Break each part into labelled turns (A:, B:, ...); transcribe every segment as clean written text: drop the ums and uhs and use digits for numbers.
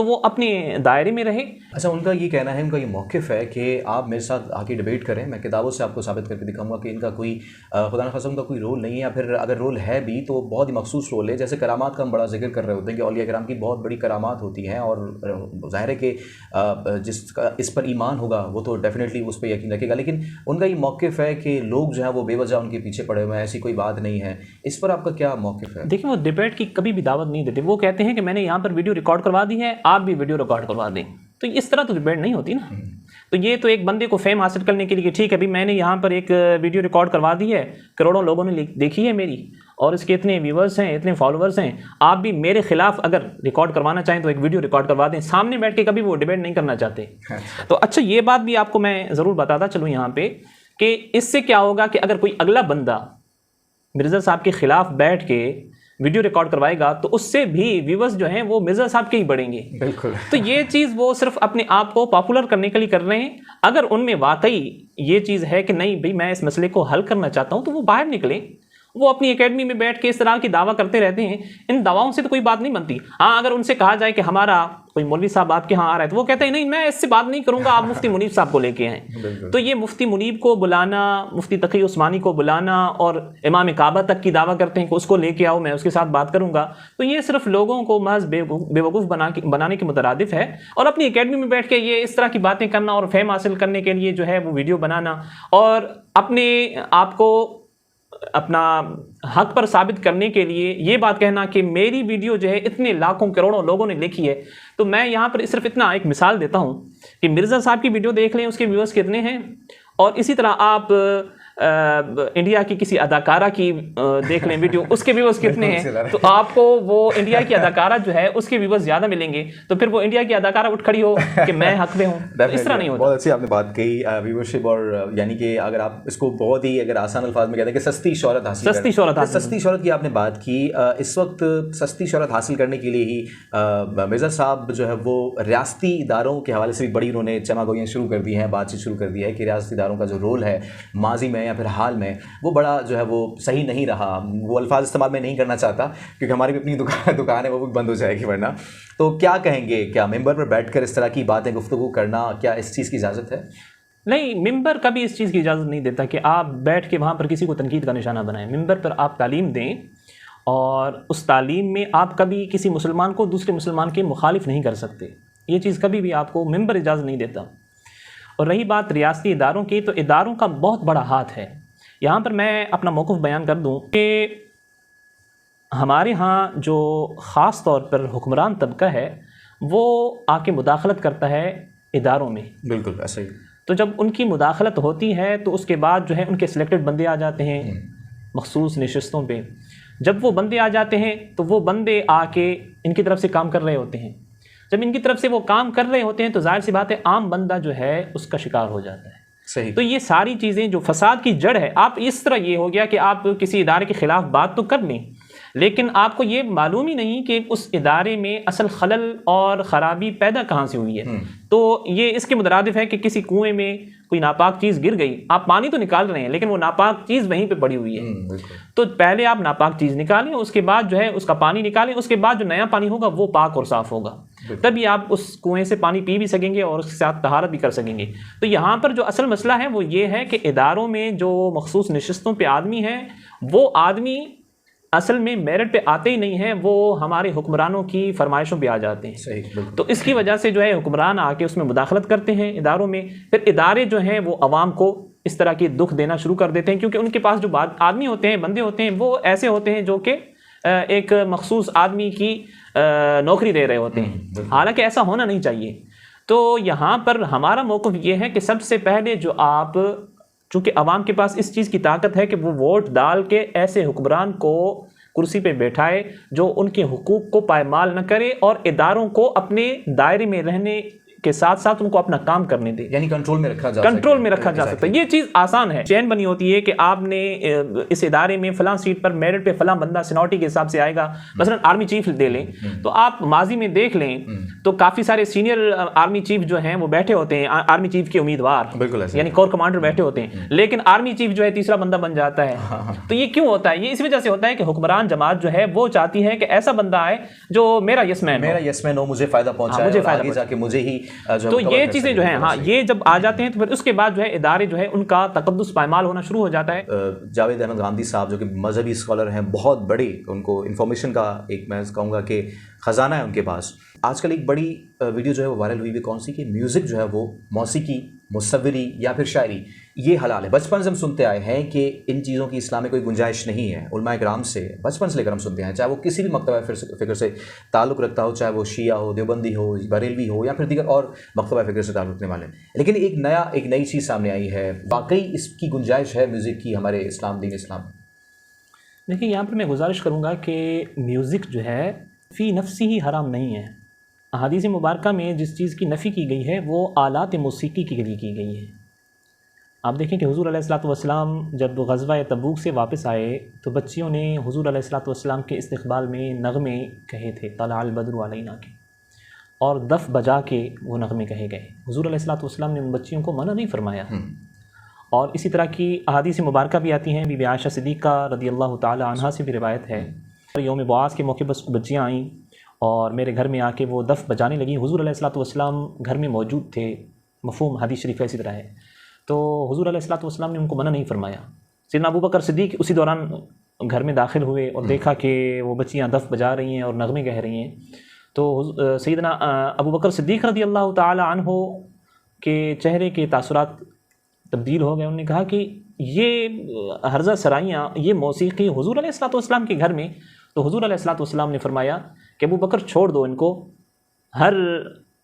A: تو وہ اپنے دائرے میں رہے۔
B: اچھا، ان کا یہ کہنا ہے، ان کا یہ موقف ہے کہ آپ میرے ساتھ آ کے ڈیبیٹ کریں، میں کتابوں سے آپ کو ثابت کر کے دکھاؤں گا کہ ان کا کوئی خدا نخواستہ ان کا کوئی رول نہیں ہے، یا پھر اگر رول ہے بھی تو بہت ہی مخصوص رول ہے۔ جیسے کرامات کا ہم بڑا ذکر کر رہے ہوتے ہیں کہ اولیاء کرام کی بہت بڑی کرامات ہوتی ہیں، اور ظاہر ہے کہ جس کا اس پر ایمان ہوگا وہ تو ڈیفینیٹلی اس پہ یقین رکھے گا، لیکن ان کا یہ موقف ہے کہ لوگ جو ہیں وہ بے وجہ ان کے پیچھے پڑے ہوئے ہیں، ایسی کوئی بات نہیں ہے۔ اس پر آپ کا کیا موقف ہے؟
A: دیکھیں، وہ ڈیبیٹ کی کبھی بھی دعوت نہیں دیتے، وہ کہتے ہیں کہ میں نے یہاں پر ویڈیو ریکارڈ کروا دی ہے، آپ بھی ویڈیو ریکارڈ کروا دیں، تو اس طرح تو ڈیبیٹ نہیں ہوتی نا۔ تو یہ تو ایک بندے کو فیم حاصل کرنے کے لیے کہ ٹھیک ہے، ابھی میں نے یہاں پر ایک ویڈیو ریکارڈ کروا دی ہے، کروڑوں لوگوں نے دیکھی ہے میری، اور اس کے اتنے ویورز ہیں، اتنے فالوورز ہیں، آپ بھی میرے خلاف اگر ریکارڈ کروانا چاہیں تو ایک ویڈیو ریکارڈ کروا دیں۔ سامنے بیٹھ کے کبھی وہ ڈیبیٹ نہیں کرنا چاہتے۔ تو اچھا، یہ بات بھی آپ کو میں ضرور بتاتا چلوں یہاں پہ کہ اس سے کیا ہوگا کہ اگر کوئی اگلا بندہ مرزا صاحب کے خلاف بیٹھ کے ویڈیو ریکارڈ کروائے گا تو اس سے بھی ویورز جو ہیں وہ مرزا صاحب کے ہی بڑھیں گے۔
B: بالکل۔
A: تو یہ چیز وہ صرف اپنے آپ کو پاپولر کرنے کے لیے کر رہے ہیں۔ اگر ان میں واقعی یہ چیز ہے کہ نہیں بھئی میں اس مسئلے کو حل کرنا چاہتا ہوں تو وہ باہر نکلیں۔ وہ اپنی اکیڈمی میں بیٹھ کے اس طرح کی دعویٰ کرتے رہتے ہیں، ان دعواؤں سے تو کوئی بات نہیں بنتی۔ ہاں، اگر ان سے کہا جائے کہ ہمارا کوئی مولوی صاحب آپ کے ہاں آ رہا ہے تو وہ کہتے ہیں نہیں میں اس سے بات نہیں کروں گا، آپ مفتی منیب صاحب کو لے کے آئیں۔ تو یہ مفتی منیب کو بلانا، مفتی تقی عثمانی کو بلانا اور امام کعبہ تک کی دعویٰ کرتے ہیں کہ اس کو لے کے آؤ، میں اس کے ساتھ بات کروں گا، تو یہ صرف لوگوں کو محض بے وقوف بنانے کے مترادف ہے۔ اور اپنی اکیڈمی میں بیٹھ کے یہ اس طرح کی باتیں کرنا اور فیم حاصل کرنے کے لیے جو ہے وہ ویڈیو بنانا اور اپنے آپ کو اپنا حق پر ثابت کرنے کے لیے یہ بات کہنا کہ میری ویڈیو جو ہے اتنے لاکھوں کروڑوں لوگوں نے دیکھی ہے۔ تو میں یہاں پر صرف اتنا ایک مثال دیتا ہوں کہ مرزا صاحب کی ویڈیو دیکھ لیں، اس کے ویورز کتنے ہیں، اور اسی طرح آپ انڈیا کی کسی اداکارہ کی دیکھ لیں ویڈیو، اس کے ویورز کتنے ہیں، تو آپ کو وہ انڈیا کی اداکارہ جو ہے اس کے ویورز زیادہ ملیں گے، تو پھر وہ انڈیا کی اداکارہ اٹھ کھڑی ہو کہ میں حق میں ہوں، اس طرح نہیں ہوتا۔
B: بہت اچھی آپ نے بات کہی، ویورشپ، اور یعنی کہ اگر آپ اس کو بہت ہی اگر آسان الفاظ میں کہتے ہیں کہ سستی شہرت حاصل، سستی شہرت کی آپ نے بات کی۔ اس وقت سستی شہرت حاصل کرنے کے لیے ہی مرزا صاحب جو ہے وہ ریاستی اداروں کے حوالے سے بھی بڑی انہوں نے چمہ گوئیاں شروع کر دی ہیں، بات چیت شروع کر دی ہے کہ ریاستی اداروں کا جو رول ہے ماضی میں یا پھر حال میں وہ بڑا جو ہے وہ صحیح نہیں رہا۔ وہ الفاظ استعمال میں نہیں کرنا چاہتا کیونکہ ہماری بھی اپنی دکان ہے، وہ بھی بند ہو جائے گی ورنہ۔ تو کیا کہیں گے، کیا ممبر پر بیٹھ کر اس طرح کی باتیں گفتگو کرنا، کیا اس چیز کی اجازت ہے؟
A: نہیں، ممبر کبھی اس چیز کی اجازت نہیں دیتا کہ آپ بیٹھ کے وہاں پر کسی کو تنقید کا نشانہ بنائیں۔ ممبر پر آپ تعلیم دیں اور اس تعلیم میں آپ کبھی کسی مسلمان کو دوسرے مسلمان کے مخالف نہیں کر سکتے، یہ چیز کبھی بھی آپ کو ممبر اجازت نہیں دیتا۔ اور رہی بات ریاستی اداروں کی، تو اداروں کا بہت بڑا ہاتھ ہے۔ یہاں پر میں اپنا موقف بیان کر دوں کہ ہمارے ہاں جو خاص طور پر حکمران طبقہ ہے وہ آ کے مداخلت کرتا ہے اداروں میں۔
B: بالکل ایسا ہی۔
A: تو جب ان کی مداخلت ہوتی ہے تو اس کے بعد جو ہے ان کے سلیکٹڈ بندے آ جاتے ہیں مخصوص نشستوں پہ۔ جب وہ بندے آ جاتے ہیں تو وہ بندے آ کے ان کی طرف سے کام کر رہے ہوتے ہیں۔ جب ان کی طرف سے وہ کام کر رہے ہوتے ہیں تو ظاہر سی بات ہے عام بندہ جو ہے اس کا شکار ہو جاتا ہے۔
B: صحیح۔
A: تو یہ ساری چیزیں جو فساد کی جڑ ہے، آپ اس طرح یہ ہو گیا کہ آپ کسی ادارے کے خلاف بات تو کر لیں لیکن آپ کو یہ معلوم ہی نہیں کہ اس ادارے میں اصل خلل اور خرابی پیدا کہاں سے ہوئی ہے۔ تو یہ اس کے مترادف ہے کہ کسی کنویں میں کوئی ناپاک چیز گر گئی، آپ پانی تو نکال رہے ہیں لیکن وہ ناپاک چیز وہیں پہ پڑی ہوئی ہے۔ تو پہلے آپ ناپاک چیز نکالیں، اس کے بعد جو ہے اس کا پانی نکالیں، اس کے بعد جو نیا پانی ہوگا وہ پاک اور صاف ہوگا، تبھی آپ اس کنویں سے پانی پی بھی سکیں گے اور اس کے ساتھ طہارت بھی کر سکیں گے۔ تو یہاں پر جو اصل مسئلہ ہے وہ یہ ہے کہ اداروں میں جو مخصوص نشستوں پہ آدمی ہیں وہ آدمی اصل میں میرٹ پہ آتے ہی نہیں ہیں، وہ ہمارے حکمرانوں کی فرمائشوں پہ آ جاتے ہیں۔
B: صحیح۔
A: تو اس کی وجہ سے جو ہے حکمران آ کے اس میں مداخلت کرتے ہیں اداروں میں، پھر ادارے جو ہیں وہ عوام کو اس طرح کی دکھ دینا شروع کر دیتے ہیں کیونکہ ان کے پاس جو آدمی ہوتے ہیں، بندے ہوتے ہیں، وہ ایسے ہوتے ہیں جو کہ ایک مخصوص آدمی کی نوکری دے رہے ہوتے ہیں، حالانکہ ایسا ہونا نہیں چاہیے۔ تو یہاں پر ہمارا موقف یہ ہے کہ سب سے پہلے جو آپ، چونکہ عوام کے پاس اس چیز کی طاقت ہے کہ وہ ووٹ ڈال کے ایسے حکمران کو کرسی پہ بیٹھائے جو ان کے حقوق کو پائمال نہ کرے اور اداروں کو اپنے دائرے میں رہنے کے ساتھ ساتھ ان کو اپنا کام کرنے دے،
B: یعنی کنٹرول میں رکھا جا
A: سکتا ہے. یہ چیز آسان ہے. چین بنی ہوتی ہے کہ آپ نے اس ادارے میں فلاں سیٹ پر میرٹ پہ فلاں بندہ سینیورٹی کے حساب سے آئے گا. مثلا آرمی چیف لے لیں تو آپ ماضی میں دیکھ لیں تو کافی سارے سینئر آرمی چیف جو ہیں وہ بیٹھے ہوتے ہیں، آرمی چیف کے امیدوار، یعنی کور کمانڈر بیٹھے ہوتے ہیں، لیکن آرمی چیف جو ہے تیسرا بندہ بن جاتا ہے. تو یہ کیوں ہوتا ہے؟ یہ اس وجہ سے ہوتا ہے کہ حکمران جماعت جو ہے وہ چاہتی ہے کہ ایسا بندہ آئے جو میرا یس مین ہو،
B: مجھے فائدہ پہنچائے، آگے جا کے مجھے ہی.
A: تو یہ چیزیں جو ہیں یہ جب آ جاتے ہیں تو پھر اس کے بعد جو ہے ادارے جو ہے ان کا تقدس پائمال ہونا شروع ہو جاتا ہے.
B: جاوید احمد گاندھی صاحب جو کہ مذہبی اسکالر ہیں، بہت بڑے، ان کو انفارمیشن کا ایک میں کہوں گا کہ خزانہ ہے ان کے پاس. آج کل ایک بڑی ویڈیو جو ہے وہ وائرل ہوئی کون سی کہ میوزک جو ہے وہ موسیقی، مصوری یا پھر شاعری یہ حلال ہے. بچپن سے ہم سنتے آئے ہیں کہ ان چیزوں کی اسلام میں کوئی گنجائش نہیں ہے. علماء کرام سے بچپن سے لے کر ہم سنتے ہیں، چاہے وہ کسی بھی مکتبہ فکر سے تعلق رکھتا ہو، چاہے وہ شیعہ ہو، دیوبندی ہو، بریلوی ہو یا پھر دیگر اور مکتبہ فکر سے تعلق رکھنے والے. لیکن ایک نئی چیز سامنے آئی ہے. واقعی اس کی گنجائش ہے میوزک کی ہمارے دین اسلام؟
A: دیکھیے یہاں پر میں گزارش کروں گا کہ میوزک جو ہے فی نفسی ہی حرام نہیں ہے. احادیث مبارکہ میں جس چیز کی نفی کی گئی ہے وہ آلات موسیقی کے لیے کی گئی ہے. آپ دیکھیں کہ حضور علیہ الصلوۃ والسلام جب غزوہ تبوک سے واپس آئے تو بچیوں نے حضور علیہ الصلوۃ والسلام کے استقبال میں نغمے کہے تھے، طلع البدر علینا کے، اور دف بجا کے وہ نغمے کہے گئے. حضور علیہ الصلوۃ والسلام نے ان بچیوں کو منع نہیں فرمایا. اور اسی طرح کی احادیث مبارکہ بھی آتی ہیں. بی بی عائشہ صدیقہ رضی اللہ تعالی عنہا سے بھی روایت ہے، یوم بعاث کے موقع پر بچیاں آئیں اور میرے گھر میں آ کے وہ دف بجانے لگیں. حضور علیہ الصلوۃ والسلام گھر میں موجود تھے. مفہوم حدیث شریف اسی طرح ہے. تو حضور علیہ الصلوۃ والسلام نے ان کو منع نہیں فرمایا. سیدنا ابو بکر صدیق اسی دوران گھر میں داخل ہوئے اور دیکھا کہ وہ بچیاں دف بجا رہی ہیں اور نغمے کہہ رہی ہیں. تو سیدنا ابو بکر صدیق رضی اللہ تعالی عنہ کے چہرے کے تاثرات تبدیل ہو گئے. انہوں نے کہا کہ یہ ہرزہ سرائیاں، یہ موسیقی حضور علیہ الصلوۃ والسلام کے گھر میں. تو حضور علیہ الصلوۃ والسلام نے فرمایا کہ ابو بکر چھوڑ دو ان کو، ہر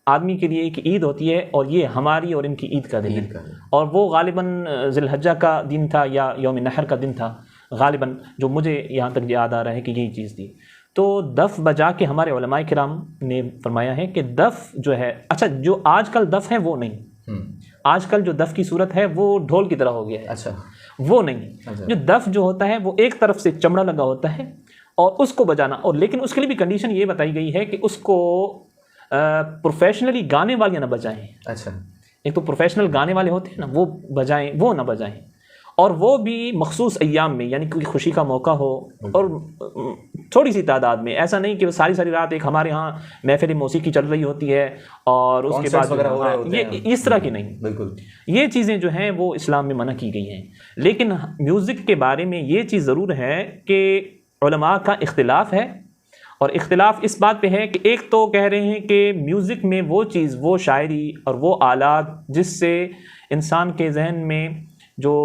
A: آدمی کے لیے ایک عید ہوتی ہے اور یہ ہماری اور ان کی عید کا دن ہے. اور وہ غالباً ذی الحجہ کا دن تھا یا یوم نحر کا دن تھا غالباً، جو مجھے یہاں تک یاد آ رہا ہے کہ یہی چیز تھی. تو دف بجا کے ہمارے علماء کرام نے فرمایا ہے کہ دف جو ہے، اچھا جو آج کل دف ہے وہ نہیں، آج کل جو دف کی صورت ہے وہ ڈھول کی طرح ہو گیا ہے.
B: اچھا
A: وہ نہیں. جو دف جو ہوتا ہے وہ ایک طرف سے چمڑا لگا ہوتا ہے اور اس کو بجانا، اور لیکن اس کے لیے بھی کنڈیشن یہ بتائی گئی ہے کہ اس کو پروفیشنلی گانے والے نہ بجائیں.
B: اچھا،
A: ایک تو پروفیشنل گانے والے ہوتے ہیں نا وہ بجائیں، وہ نہ بجائیں، اور وہ بھی مخصوص ایام میں، یعنی کوئی خوشی کا موقع ہو اور تھوڑی سی تعداد میں. ایسا نہیں کہ ساری ساری رات ایک ہمارے ہاں محفل موسیقی چل رہی ہوتی ہے اور اس کے بعد یہ اس طرح کی نہیں.
B: بالکل
A: یہ چیزیں جو ہیں وہ اسلام میں منع کی گئی ہیں. لیکن میوزک کے بارے میں یہ چیز ضرور ہے کہ علماء کا اختلاف ہے، اور اختلاف اس بات پہ ہے کہ ایک تو کہہ رہے ہیں کہ میوزک میں وہ چیز، وہ شاعری اور وہ آلات جس سے انسان کے ذہن میں جو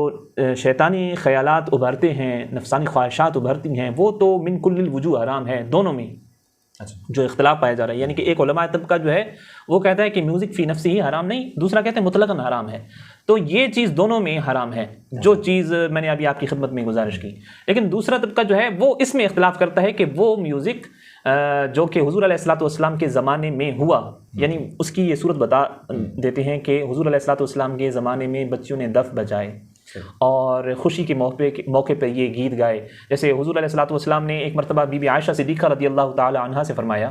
A: شیطانی خیالات ابھرتے ہیں، نفسانی خواہشات ابھرتی ہیں، وہ تو من کل الوجوہ حرام ہے. دونوں میں جو اختلاف پایا جا رہا ہے، یعنی کہ ایک علماء طبقہ جو ہے وہ کہتا ہے کہ میوزک فی نفسی ہی حرام نہیں، دوسرا کہتے ہیں مطلقاً حرام ہے. تو یہ چیز دونوں میں حرام ہے، جو چیز میں نے ابھی آپ کی خدمت میں گزارش کی. لیکن دوسرا طبقہ جو ہے وہ اس میں اختلاف کرتا ہے کہ وہ میوزک جو کہ حضور علیہ الصلوۃ والسلام کے زمانے میں ہوا، یعنی اس کی یہ صورت بتا دیتے ہیں کہ حضور علیہ الصلوۃ والسلام کے زمانے میں بچیوں نے دف بجائے اور خوشی کے موقع پہ یہ گیت گائے. جیسے حضور علیہ الصلوۃ والسلام نے ایک مرتبہ بی بی عائشہ صدیقہ رضی اللہ تعالی عنہا سے فرمایا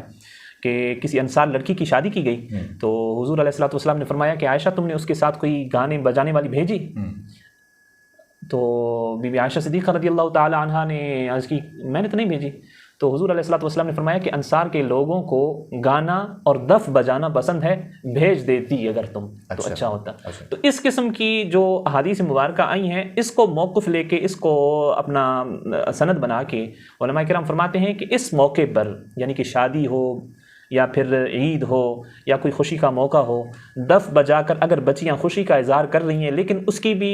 A: کہ کسی انصار لڑکی کی شادی کی گئی، تو حضور علیہ الصلوۃ والسلام نے فرمایا کہ عائشہ تم نے اس کے ساتھ کوئی گانے بجانے والی بھیجی؟ تو بی بی عائشہ صدیقہ رضی اللہ تعالی عنہا نے عرض کی میں نے تو نہیں بھیجی. تو حضور علیہ الصلوۃ والسلام نے فرمایا کہ انصار کے لوگوں کو گانا اور دف بجانا پسند ہے، بھیج دیتی اگر تم تو اچھا ہوتا. تو اس قسم کی جو احادیث مبارکہ آئی ہیں اس کو موقف لے کے، اس کو اپنا سند بنا کے علماء کرام فرماتے ہیں کہ اس موقع پر، یعنی کہ شادی ہو یا پھر عید ہو یا کوئی خوشی کا موقع ہو، دف بجا کر اگر بچیاں خوشی کا اظہار کر رہی ہیں لیکن اس کی بھی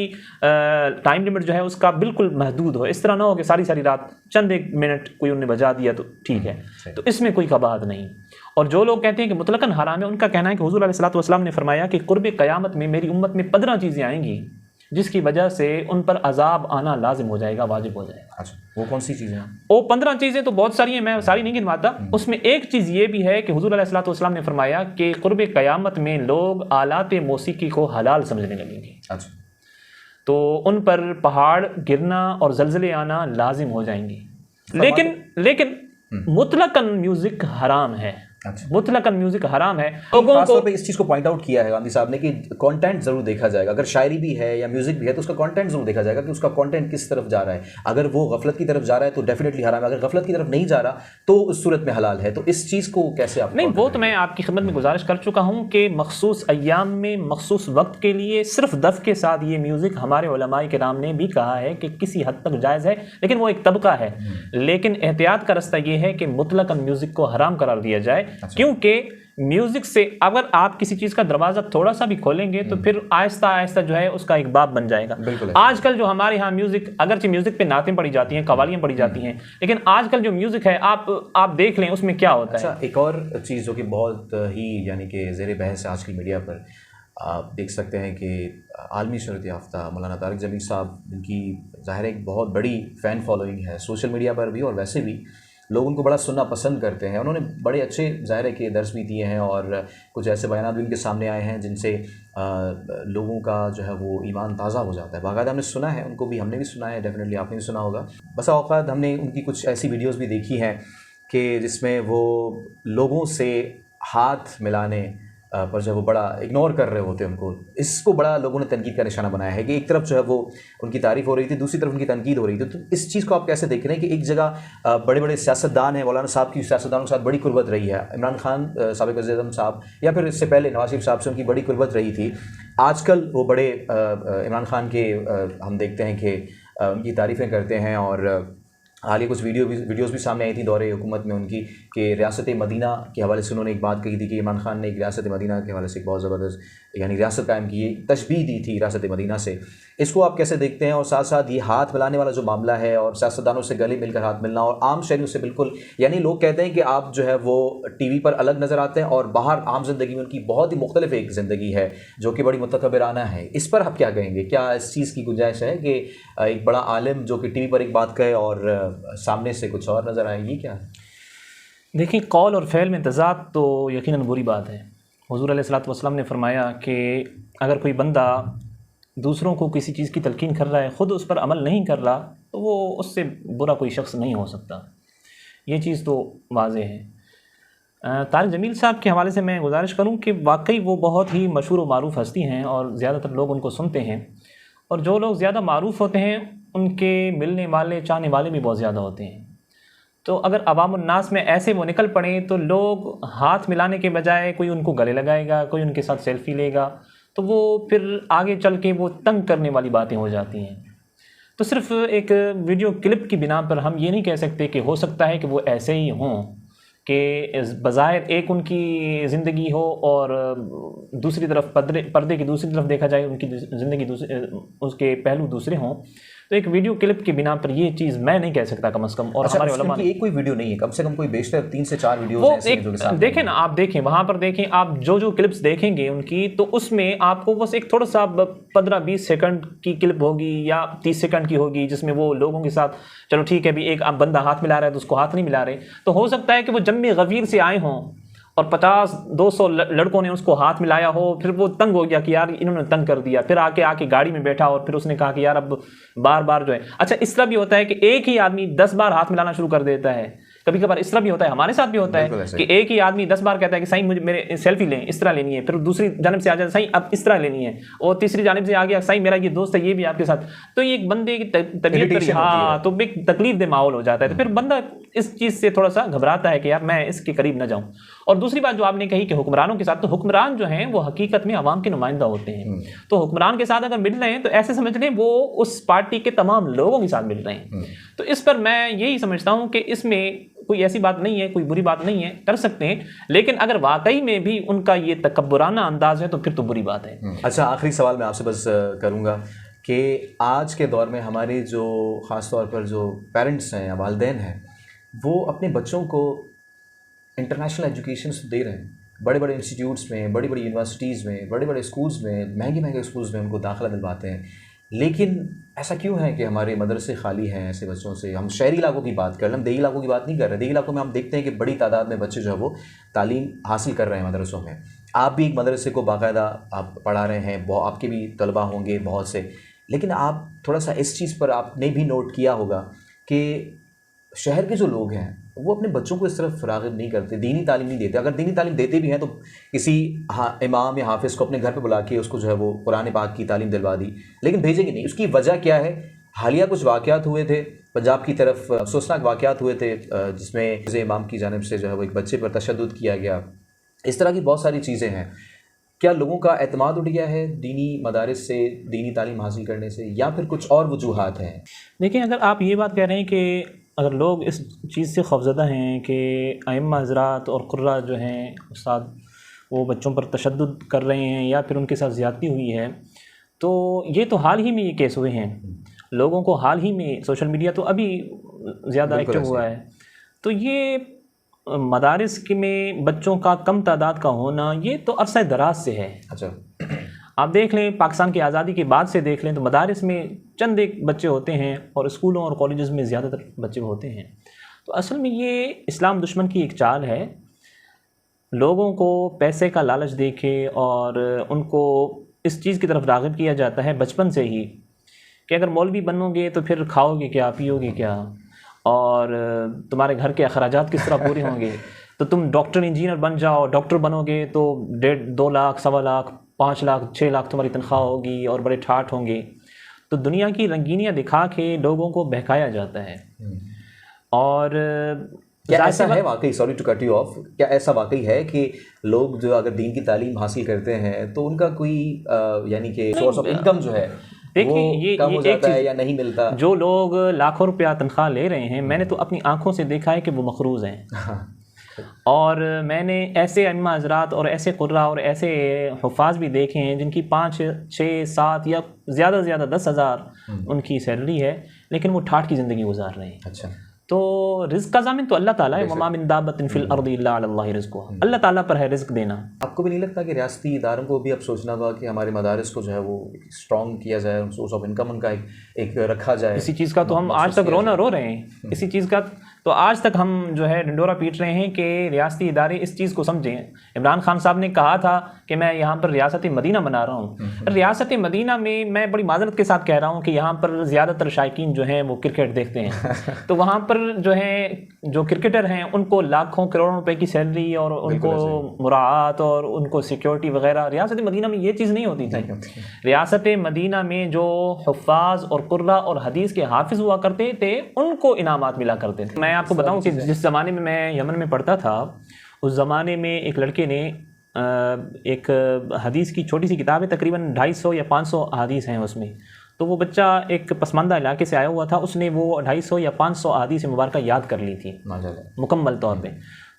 A: ٹائم لمٹ جو ہے اس کا بالکل محدود ہو. اس طرح نہ ہو کہ ساری ساری رات چند ایک منٹ کوئی انہوں نے بجا دیا تو ٹھیک ہے، تو اس میں کوئی قباحت نہیں. اور جو لوگ کہتے ہیں کہ مطلقاً حرام ہے، ان کا کہنا ہے کہ حضور علیہ الصلوۃ والسلام نے فرمایا کہ قرب قیامت میں میری امت میں 15 چیزیں آئیں گی جس کی وجہ سے ان پر عذاب آنا لازم ہو جائے گا، واجب ہو جائے گا۔
B: اچھا، وہ کون سی چیزیں ہیں؟
A: وہ 15 چیزیں تو بہت ساری ہیں، میں ساری نہیں گنواتا۔ اس میں ایک چیز یہ بھی ہے کہ حضور علیہ الصلوۃ والسلام نے فرمایا کہ قرب قیامت میں لوگ آلات موسیقی کو حلال سمجھنے لگیں گے،
B: اچھا،
A: تو ان پر پہاڑ گرنا اور زلزلے آنا لازم ہو جائیں گے۔ لیکن مطلقاً میوزک حرام ہے، مطلقاً میوزک حرام ہے۔ لوگوں
B: خاص
A: کو
B: طور پہ اس چیز کو پوائنٹ آؤٹ کیا ہے گاندھی صاحب نے کہ کانٹینٹ ضرور دیکھا جائے گا، اگر شاعری بھی ہے یا میوزک بھی ہے تو اس کا کانٹینٹ ضرور دیکھا جائے گا کہ اس کا کانٹینٹ کس طرف جا رہا ہے۔ اگر وہ غفلت کی طرف جا رہا ہے تو ڈیفینیٹلی حرام ہے، اگر غفلت کی طرف نہیں جا رہا تو اس صورت میں حلال ہے۔ تو اس چیز کو کیسے آپ
A: نہیں، وہ تو میں آپ کی خدمت میں گزارش کر چکا ہوں کہ مخصوص ایام میں مخصوص وقت کے لیے صرف دف کے ساتھ یہ میوزک ہمارے علماء کرام نے بھی کہا ہے کہ کسی حد تک جائز ہے، لیکن وہ ایک طبقہ ہے۔ لیکن احتیاط کا رستہ یہ ہے کہ مطلقاً میوزک کو حرام قرار دیا جائے، کیونکہ میوزک سے اگر آپ کسی چیز کا دروازہ تھوڑا سا بھی کھولیں گے تو پھر آہستہ آہستہ جو ہے اس کا ایک باب بن جائے گا۔ آج کل جو ہمارے ہاں میوزک، اگرچہ میوزک پہ نعتیں پڑھی جاتی ہیں، قوالیاں پڑھی جاتی ہیں، لیکن آج کل جو میوزک ہے آپ دیکھ لیں اس میں کیا ہوتا ہے۔
B: اچھا، ایک اور چیز جو کہ بہت ہی یعنی کہ زیر بحث ہے آج کی میڈیا پر، آپ دیکھ سکتے ہیں کہ عالمی شہرت یافتہ مولانا طارق جمیل صاحب، ان کی ظاہر ایک بہت بڑی فین فالوئنگ ہے سوشل میڈیا پر بھی اور ویسے بھی، لوگ ان کو بڑا سننا پسند کرتے ہیں۔ انہوں نے بڑے اچھے ظاہر ہے کہ درس بھی دیے ہیں اور کچھ ایسے بیانات بھی ان کے سامنے آئے ہیں جن سے لوگوں کا جو ہے وہ ایمان تازہ ہو جاتا ہے۔ باقاعدہ ہم نے سنا ہے، ان کو بھی ہم نے بھی سنا ہے، ڈیفینیٹلی آپ نے بھی سنا ہوگا۔ بسا اوقات ہم نے ان کی کچھ ایسی ویڈیوز بھی دیکھی ہیں کہ جس میں وہ لوگوں سے ہاتھ ملانے پر جو ہے وہ بڑا اگنور کر رہے ہوتے ہیں ان کو، اس کو بڑا لوگوں نے تنقید کا نشانہ بنایا ہے کہ ایک طرف جو ہے وہ ان کی تعریف ہو رہی تھی، دوسری طرف ان کی تنقید ہو رہی تھی۔ تو اس چیز کو آپ کیسے دیکھ رہے ہیں کہ ایک جگہ بڑے بڑے سیاستدان ہیں، مولانا صاحب کی سیاستدانوں کے ساتھ بڑی قربت رہی ہے، عمران خان سابق وزیر اعظم صاحب یا پھر اس سے پہلے نواز شریف صاحب سے ان کی بڑی قربت رہی تھی، آج کل وہ بڑے عمران خان کے ہم دیکھتے ہیں کہ ان کی تعریفیں کرتے ہیں، اور حالیہ کچھ ویڈیوز بھی سامنے آئی تھی دور حکومت میں ان کی کہ ریاست مدینہ کے حوالے سے انہوں نے ایک بات کہی تھی کہ عمران خان نے ایک ریاست مدینہ کے حوالے سے ایک بہت زبردست یعنی ریاست قائم کی، تشبیہ دی تھی ریاست مدینہ سے۔ اس کو آپ کیسے دیکھتے ہیں؟ اور ساتھ ساتھ یہ ہاتھ ملانے والا جو معاملہ ہے اور سیاستدانوں سے گلے مل کر ہاتھ ملنا اور عام شہریوں سے بالکل، یعنی لوگ کہتے ہیں کہ آپ جو ہے وہ ٹی وی پر الگ نظر آتے ہیں اور باہر عام زندگی میں ان کی بہت ہی مختلف ایک زندگی ہے جو کہ بڑی متکبرانہ ہے۔ اس پر آپ کیا کہیں گے؟ کیا اس چیز کی گنجائش ہے کہ ایک بڑا عالم جو کہ ٹی وی پر ایک بات کہے اور سامنے سے کچھ اور نظر آئے؟ یہ کیا ہے؟
A: دیکھیں، قول اور فعل میں تضاد تو یقیناً بری بات ہے۔ حضور علیہ الصلوۃ والسلام نے فرمایا کہ اگر کوئی بندہ دوسروں کو کسی چیز کی تلقین کر رہا ہے، خود اس پر عمل نہیں کر رہا، تو وہ اس سے برا کوئی شخص نہیں ہو سکتا۔ یہ چیز تو واضح ہے۔ طارق جمیل صاحب کے حوالے سے میں گزارش کروں کہ واقعی وہ بہت ہی مشہور و معروف ہستی ہیں اور زیادہ تر لوگ ان کو سنتے ہیں، اور جو لوگ زیادہ معروف ہوتے ہیں ان کے ملنے والے چاہنے والے بھی بہت زیادہ ہوتے ہیں۔ تو اگر عوام الناس میں ایسے وہ نکل پڑیں تو لوگ ہاتھ ملانے کے بجائے کوئی ان کو گلے لگائے گا، کوئی ان کے ساتھ سیلفی لے گا، تو وہ پھر آگے چل کے وہ تنگ کرنے والی باتیں ہو جاتی ہیں۔ تو صرف ایک ویڈیو کلپ کی بنا پر ہم یہ نہیں کہہ سکتے کہ ہو سکتا ہے کہ وہ ایسے ہی ہوں کہ بظاہر ایک ان کی زندگی ہو اور دوسری طرف پردے کی دوسری طرف دیکھا جائے ان کی زندگی اس کے پہلو دوسرے ہوں۔ تو ایک ویڈیو کلپ کی بنا پر یہ چیز میں نہیں کہہ سکتا کم از کم، اور ہمارے علماء نے
B: ایک کوئی ویڈیو نہیں ہے، کم سے کم کوئی بیشتر 3 سے 4 ویڈیوز
A: وہ
B: ایسے ہیں جو کہ سامنے
A: دیکھیں نا، آپ دیکھیں وہاں پر، دیکھیں آپ جو کلپس دیکھیں گے ان کی، تو اس میں آپ کو بس ایک تھوڑا سا 15-20 سیکنڈ کی کلپ ہوگی یا 30 سیکنڈ کی ہوگی جس میں وہ لوگوں کے ساتھ، چلو ٹھیک ہے بھی ایک بندہ ہاتھ ملا رہا ہے تو اس کو ہاتھ نہیں ملا رہے، تو ہو سکتا ہے کہ وہ جم غفیر سے آئے ہوں اور 50-200 لڑکوں نے اس کو ہاتھ ملایا ہو، پھر وہ تنگ ہو گیا کہ یار انہوں نے تنگ کر دیا، پھر آ کے گاڑی میں بیٹھا اور پھر اس نے کہا کہ یار اب بار بار جو ہے، اچھا اس طرح بھی ہوتا ہے کہ ایک ہی آدمی 10 بار ہاتھ ملانا شروع کر دیتا ہے، کبھی کبھار اس طرح بھی ہوتا ہے، ہمارے ساتھ بھی ہوتا ہے کہ ایک ہی آدمی 10 بار کہتا ہے کہ صحیح مجھے میرے سیلفی لیں، اس طرح لینی ہے، پھر دوسری جانب سے آ جاتا ہے صحیح اب اس طرح لینی ہے، اور تیسری جانب سے آ گیا صحیح میرا یہ دوست ہے یہ بھی آپ کے ساتھ، تو یہ ایک بندے کی طبیعت پر تو ایک تکلیف دہ ماحول ہو جاتا ہے، تو پھر بندہ اس چیز سے تھوڑا سا گھبراتا ہے کہ یار میں اس کے قریب نہ جاؤں۔ اور دوسری بات جو آپ نے کہی کہ حکمرانوں کے ساتھ، تو حکمران جو ہیں وہ حقیقت میں عوام کے نمائندہ ہوتے ہیں، تو حکمران کے ساتھ اگر مل رہے ہیں تو ایسے سمجھ لیں وہ اس پارٹی کے تمام لوگوں کے ساتھ مل رہے ہیں، تو اس پر میں یہی سمجھتا ہوں کہ اس میں کوئی ایسی بات نہیں ہے، کوئی بری بات نہیں ہے، کر سکتے ہیں، لیکن اگر واقعی میں بھی ان کا یہ تکبرانہ انداز ہے تو پھر تو بری بات ہے۔
B: اچھا، آخری سوال میں آپ سے بس کروں گا کہ آج کے دور میں ہمارے جو خاص طور پر جو پیرنٹس ہیں یا والدین ہیں، وہ اپنے بچوں کو انٹرنیشنل ایجوکیشنس دے رہے ہیں، بڑے بڑے انسٹیٹیوٹس میں، بڑی بڑی یونیورسٹیز میں، بڑے بڑے اسکولس میں، مہنگے اسکولس میں ان کو داخلہ دلواتے ہیں، لیکن ایسا کیوں ہے کہ ہمارے مدرسے خالی ہیں ایسے بچوں سے؟ ہم شہری علاقوں کی بات کر رہے ہیں، ہم دیہی علاقوں کی بات نہیں کر رہے. دیہی علاقوں میں ہم دیکھتے ہیں کہ بڑی تعداد میں بچے جو ہے وہ تعلیم حاصل کر رہے ہیں مدرسوں میں. آپ بھی ایک مدرسے کو باقاعدہ آپ پڑھا رہے ہیں، آپ کے بھی طلبہ ہوں گے بہت سے، لیکن آپ تھوڑا سا اس چیز پر آپ نے بھی نوٹ کیا ہوگا کہ شہر کے جو لوگ ہیں وہ اپنے بچوں کو اس طرف راغب نہیں کرتے، دینی تعلیم نہیں دیتے. اگر دینی تعلیم دیتے بھی ہیں تو کسی امام یا حافظ کو اپنے گھر پہ بلا کے اس کو جو ہے وہ قرآن پاک کی تعلیم دلوا دی، لیکن بھیجیں گے نہیں. اس کی وجہ کیا ہے؟ حالیہ کچھ واقعات ہوئے تھے پنجاب کی طرف، افسوسناک واقعات ہوئے تھے جس میں امام کی جانب سے جو ہے وہ ایک بچے پر تشدد کیا گیا. اس طرح کی بہت ساری چیزیں ہیں. کیا لوگوں کا اعتماد اٹھ گیا ہے دینی مدارس سے، دینی تعلیم حاصل کرنے سے، یا پھر کچھ اور وجوہات ہیں؟
A: دیکھیں، اگر آپ یہ بات کہہ رہے ہیں کہ اگر لوگ اس چیز سے خوفزدہ ہیں کہ ائمہ حضرات اور قراء جو ہیں استاد وہ بچوں پر تشدد کر رہے ہیں یا پھر ان کے ساتھ زیادتی ہوئی ہے، تو یہ تو حال ہی میں یہ کیس ہوئے ہیں. لوگوں کو حال ہی میں سوشل میڈیا تو ابھی زیادہ ایکٹیو ہوا ہے، تو یہ مدارس میں بچوں کا کم تعداد کا ہونا یہ تو عرصہ دراز سے ہے.
B: اچھا،
A: آپ دیکھ لیں پاکستان کی آزادی کے بعد سے دیکھ لیں تو مدارس میں چند ایک بچے ہوتے ہیں اور اسکولوں اور کالجز میں زیادہ تر بچے ہوتے ہیں. تو اصل میں یہ اسلام دشمن کی ایک چال ہے، لوگوں کو پیسے کا لالچ دے کے اور ان کو اس چیز کی طرف راغب کیا جاتا ہے بچپن سے ہی کہ اگر مولوی بنو گے تو پھر کھاؤ گے کیا، پیو گے کیا، اور تمہارے گھر کے اخراجات کس طرح پورے ہوں گے. تو تم ڈاکٹر انجینئر بن جاؤ، ڈاکٹر بنو گے تو 2 لاکھ، 1.25 لاکھ، 5 لاکھ، 6 لاکھ تمہاری تنخواہ ہوگی اور بڑے ٹھاٹھ ہوں گے. تو دنیا کی رنگینیاں دکھا کے لوگوں کو بہکایا جاتا ہے. اور
B: کیا ایسا ہے واقعی، sorry to cut you off, کیا ایسا واقعی ہے کہ لوگ جو اگر دین کی تعلیم حاصل کرتے ہیں تو ان کا کوئی یعنی کہ سورس آف انکم جو ہے وہ کم ہو جاتا ہے یا نہیں ملتا؟
A: جو لوگ لاکھوں روپیہ تنخواہ لے رہے ہیں، میں نے تو اپنی آنکھوں سے دیکھا ہے کہ وہ مقروض ہیں. اور میں نے ایسے ائمہ حضرات اور ایسے قراء اور ایسے حفاظ بھی دیکھے ہیں جن کی 5، 6، 7 یا زیادہ سے زیادہ 10,000 ان کی سیلری ہے، لیکن وہ ٹھاٹھ کی زندگی گزار رہے ہیں.
B: اچھا،
A: تو رزق کا ضامن تو اللہ تعالیٰ ہے. وما من دابۃ فی الارض الا علی اللہ رزقها، اللہ تعالیٰ پر ہے رزق دینا.
B: آپ کو بھی نہیں لگتا کہ ریاستی اداروں کو بھی اب سوچنا ہوگا کہ ہمارے مدارس کو جو ہے وہ اسٹرانگ کیا جائے، سورس آف انکم ان کا ایک رکھا جائے؟
A: اسی چیز کا تو ہم آج تک رو رہے ہیں. اسی چیز کا تو آج تک ہم جو ہے ڈنڈورا پیٹ رہے ہیں کہ ریاستی ادارے اس چیز کو سمجھیں. عمران خان صاحب نے کہا تھا کہ میں یہاں پر ریاست مدینہ بنا رہا ہوں. ریاست مدینہ میں بڑی معذرت کے ساتھ کہہ رہا ہوں کہ یہاں پر زیادہ تر شائقین جو ہیں وہ کرکٹ دیکھتے ہیں. تو وہاں پر جو ہے جو کرکٹر ہیں ان کو لاکھوں کروڑوں روپے کی سیلری اور ان کو مراعات اور ان کو سیکیورٹی وغیرہ. ریاست مدینہ میں یہ چیز نہیں ہوتی تھی. ریاست مدینہ میں جو حفاظ اور قراء اور حدیث کے حافظ ہوا کرتے تھے ان کو انعامات ملا کرتے تھے. میں آپ کو بتاؤں کہ جس زمانے میں یمن میں پڑھتا تھا اس زمانے میں ایک لڑکے نے ایک حدیث کی چھوٹی سی کتاب ہے، تقریباً 250 یا 500 احادیث ہیں اس میں. تو وہ بچہ ایک پسماندہ علاقے سے آیا ہوا تھا، اس نے وہ 250 یا 500 احادیث مبارکہ یاد کر لی تھی مکمل طور پہ.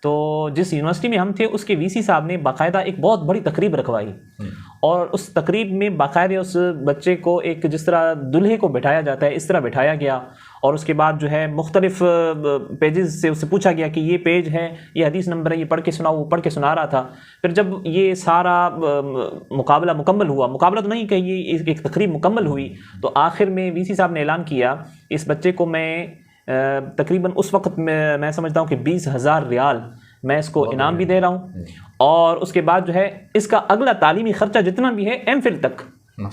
A: تو جس یونیورسٹی میں ہم تھے اس کے وی سی صاحب نے باقاعدہ ایک بہت بڑی تقریب رکھوائی، اور اس تقریب میں باقاعدہ اس بچے کو ایک جس طرح دلہے کو بٹھایا جاتا ہے اس طرح بٹھایا گیا، اور اس کے بعد جو ہے مختلف پیجز سے اس سے پوچھا گیا کہ یہ پیج ہے، یہ حدیث نمبر ہے، یہ پڑھ کے سناؤ. وہ پڑھ کے سنا رہا تھا. پھر جب یہ سارا مقابلہ مکمل ہوا، مقابلہ تو نہیں کہ یہ ایک تقریب مکمل ہوئی، تو آخر میں وی سی صاحب نے اعلان کیا اس بچے کو میں تقریباً اس وقت میں سمجھتا ہوں کہ 20,000 ریال میں اس کو انعام بھی دے رہا ہوں، اور اس کے بعد جو ہے اس کا اگلا تعلیمی خرچہ جتنا بھی ہے ایم فل تک،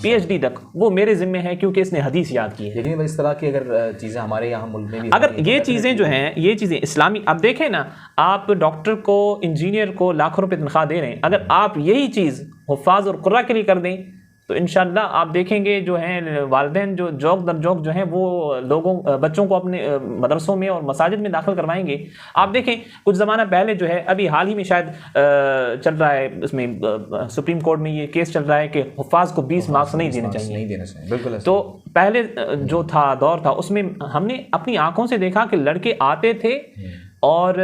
A: پی ایچ ڈی تک، وہ میرے ذمہ ہے کیونکہ اس نے حدیث یاد کی ہے.
B: لیکن اس طرح کی اگر چیزیں ہمارے یہاں ملک میں بھی
A: اگر یہ چیزیں جو ہیں یہ چیزیں اسلامی، آپ دیکھیں نا، آپ ڈاکٹر کو انجینئر کو لاکھوں روپے تنخواہ دے رہے ہیں، اگر آپ یہی چیز حفاظ اور قراء کے لیے کر دیں تو انشاءاللہ آپ دیکھیں گے جو ہیں والدین جو جوک در جوک جو ہیں وہ بچوں کو اپنے مدرسوں میں اور مساجد میں داخل کروائیں گے. آپ دیکھیں کچھ زمانہ پہلے جو ہے، ابھی حال ہی میں شاید چل رہا ہے اس میں سپریم کورٹ میں یہ کیس چل رہا ہے کہ حفاظ کو 20 مارکس نہیں دینے چاہیے.
B: بالکل.
A: تو پہلے جو تھا دور تھا اس میں ہم نے اپنی آنکھوں سے دیکھا کہ لڑکے آتے تھے اور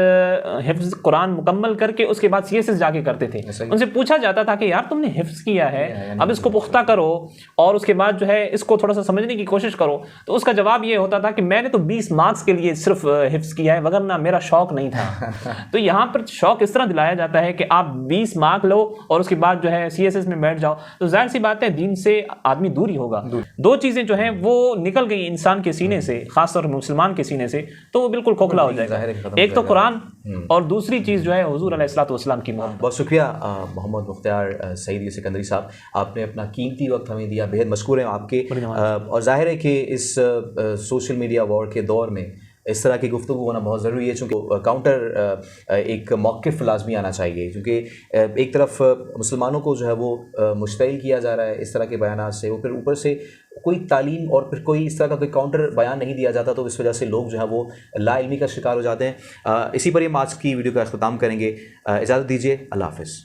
A: حفظ قرآن مکمل کر کے اس کے بعد CSS جا کے کرتے تھے. ان سے پوچھا جاتا تھا کہ یار تم نے حفظ کیا ہے, اب اس کو پختہ کرو اور اس کے بعد جو ہے اس کو تھوڑا سا سمجھنے کی کوشش کرو. تو اس کا جواب یہ ہوتا تھا کہ میں نے تو 20 مارکس کے لیے صرف حفظ کیا ہے, وگرنہ میرا شوق نہیں تھا. تو یہاں پر شوق اس طرح دلایا جاتا ہے کہ آپ 20 مارک لو اور اس کے بعد جو ہے CSS میں بیٹھ جاؤ. تو ظاہر سی بات ہے دین سے آدمی دور ہی ہوگا. دو چیزیں جو ہیں وہ نکل گئی انسان کے سینے سے, خاص طور مسلمان کے سینے سے, تو وہ بالکل کھوکھلا ہو جائے گا. ایک تو قرآن اور دوسری چیز جو ہے حضور علیہ الصلوۃ والسلام کی محبت.
B: بہت شکریہ محمد مختار سعید سکندری صاحب, آپ نے اپنا قیمتی وقت ہمیں دیا, بہت مشکور ہیں آپ کے. اور ظاہر ہے کہ اس سوشل میڈیا وار کے دور میں اس طرح کی گفتگو ہونا بہت ضروری ہے, چونکہ کاؤنٹر ایک موقف لازمی آنا چاہیے, کیونکہ ایک طرف مسلمانوں کو جو ہے وہ مشتعل کیا جا رہا ہے اس طرح کے بیانات سے, وہ پھر اوپر سے کوئی تعلیم اور پھر کوئی اس طرح کا کوئی کاؤنٹر بیان نہیں دیا جاتا, تو اس وجہ سے لوگ جو ہے وہ لا علمی کا شکار ہو جاتے ہیں. اسی پر ہم آج کی ویڈیو کا اختتام کریں گے. اجازت دیجیے, اللہ حافظ.